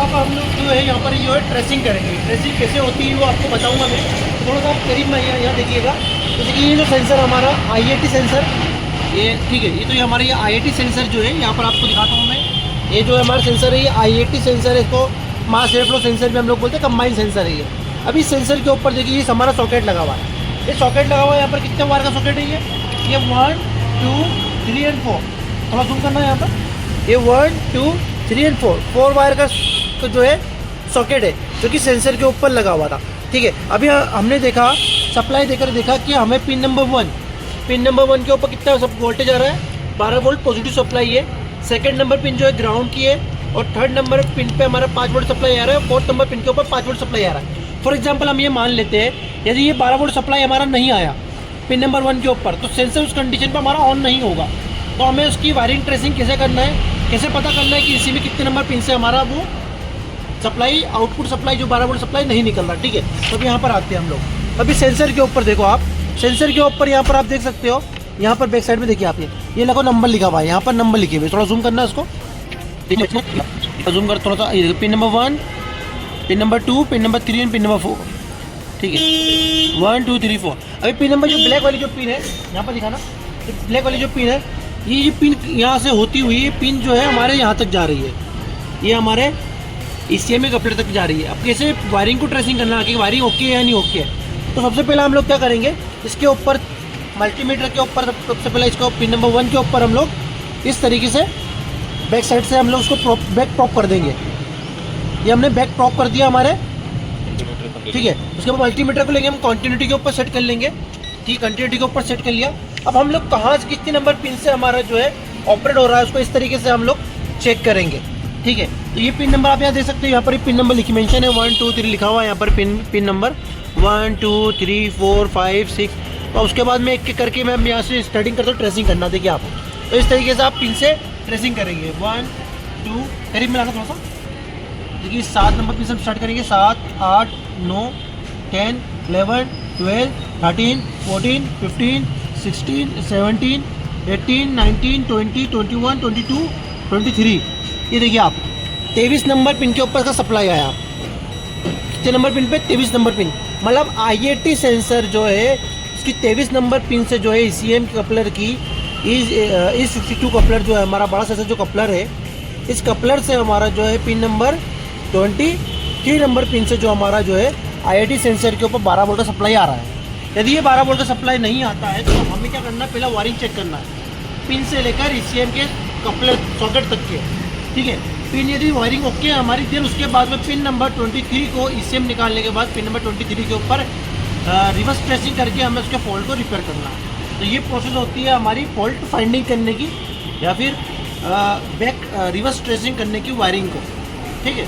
अब हम लोग जो है यहाँ पर जो है ट्रेसिंग करेंगे। ट्रेसिंग कैसे होती है वो आपको बताऊँगा मैं। थोड़ा सा करीब में यहाँ देखिएगा। जैसे कि ये जो सेंसर हमारा IAT सेंसर, ये ठीक है, ये तो ये हमारा ये IAT सेंसर जो है यहाँ पर आपको दिखाता हूँ मैं। ये जो हमारा सेंसर है ये IAT सेंसर है, इसको मास एयर फ्लो सेंसर भी हम लोग बोलते हैं, कंबाइन सेंसर है ये। अभी सेंसर के ऊपर देखिए ये हमारा सॉकेट लगा हुआ है। ये सॉकेट लगा हुआ है यहाँ पर कितने वायर का सॉकेट है ये 1 2 3 और 4। थोड़ा जूम करना है यहाँ पर। ये 1 2 3 और 4 वायर का तो जो है सॉकेट है जो कि सेंसर के ऊपर लगा हुआ था। ठीक है, अभी हमने देखा सप्लाई देकर देखा कि हमें पिन नंबर 1 के ऊपर कितना सब वोल्टेज आ रहा है, 12 वोल्ट पॉजिटिव सप्लाई है। सेकंड नंबर पिन जो है ग्राउंड की है और थर्ड नंबर पिन पे हमारा 5 वोल्ट सप्लाई आ रहा है। फोर्थ नंबर पिन के ऊपर 5 वोल्ट सप्लाई आ रहा है। फॉर एग्जांपल हम ये मान लेते हैं यदि ये 12 वोल्ट सप्लाई हमारा नहीं आया पिन नंबर 1 के ऊपर, तो सेंसर उस कंडीशन पर हमारा ऑन नहीं होगा। तो हमें उसकी वायरिंग ट्रेसिंग कैसे करना है, कैसे पता करना है कि इसी में कितने नंबर पिन से हमारा वो सप्लाई आउटपुट सप्लाई जो 12 वोल्ट सप्लाई नहीं निकल रहा। ठीक है, तो अभी यहाँ पर आते हैं हम लोग। अभी सेंसर के ऊपर देखो आप, सेंसर के ऊपर यहाँ पर आप देख सकते हो, यहाँ पर बैक साइड में देखिए आप ये देखो नंबर लिखा हुआ है, यहाँ पर नंबर लिखे हुए। थोड़ा जूम करना है इसको, जूम कर थोड़ा सा। ये pin number 1, pin number 2, pin number 3 और पिन नंबर 4। ठीक है, 1 2 3 4। अभी पिन नंबर जो ब्लैक वाली जो पिन है यहाँ पर दिखाना, ब्लैक वाली जो पिन है ये पिन यहाँ से होती हुई ये पिन जो है हमारे यहाँ तक जा रही है, ये हमारे ECM कपलर तक जा रही है। अब कैसे वायरिंग को ट्रेसिंग करना है कि वायरिंग ओके है या नहीं ओके है, तो सबसे पहले हम लोग क्या करेंगे, इसके ऊपर मल्टीमीटर के ऊपर सबसे पहले इसको पिन नंबर 1 के ऊपर हम लोग इस तरीके से बैक साइड से हम लोग उसको बैक प्रॉप कर देंगे। ये हमने बैक प्रॉप कर दिया हमारे। ठीक है, उसके बाद मल्टीमीटर को लेंगे हम कंटिन्यूटी के ऊपर सेट कर लेंगे। ठीक, कंटिन्यूटी के ऊपर सेट कर लिया। अब हम लोग कहाँ से कितने नंबर पिन से हमारा जो है ऑपरेट हो रहा है उसको इस तरीके से हम लोग चेक करेंगे। ठीक है, तो ये पिन नंबर आप यहाँ देख सकते हो, यहाँ पर पिन नंबर लिखी मेंशन है 1 2 3 लिखा हुआ है यहाँ पर पिन नंबर 1 2 3 4 5 6। और उसके बाद में एक एक करके मैं यहाँ से स्टार्टिंग करता हूँ ट्रेसिंग करना। देखिए आप, तो इस तरीके से आप पिन से ट्रेसिंग करेंगे। 1 2 करीब मिलाना थोड़ा सा। देखिए 7 नंबर पिन से हम स्टार्ट करेंगे, 7 8 9 10 11 12 13 14 15 16 17 18 19 20 21 22 23। ये देखिए आप 23 नंबर पिन के ऊपर का सप्लाई आया। कितने नंबर पिन पे? 23 नंबर पिन। मतलब IAT सेंसर जो है इसकी 23 नंबर पिन से जो है ECM कपलर की इस 52 कपलर जो है हमारा बड़ा सेंसर जो कपलर है, इस कपलर से हमारा जो है पिन नंबर 23 नंबर पिन से जो हमारा जो है IAT सेंसर के ऊपर 12 वोल्ट का सप्लाई आ रहा है। यदि ये 12 वोल्ट का सप्लाई नहीं आता है तो हमें क्या करना है, पहला वायरिंग चेक करना है पिन से लेकर ECM के कपलर सॉकेट तक के। ठीक है, पिन यदि वायरिंग ओके है हमारी, फिर उसके बाद में पिन नंबर 23 को ECM निकालने के बाद पिन नंबर 23 के ऊपर रिवर्स ट्रेसिंग करके हमें उसके फॉल्ट को रिपेयर करना है। तो ये प्रोसेस होती है हमारी फॉल्ट फाइंडिंग करने की या फिर बैक रिवर्स ट्रेसिंग करने की वायरिंग को। ठीक है।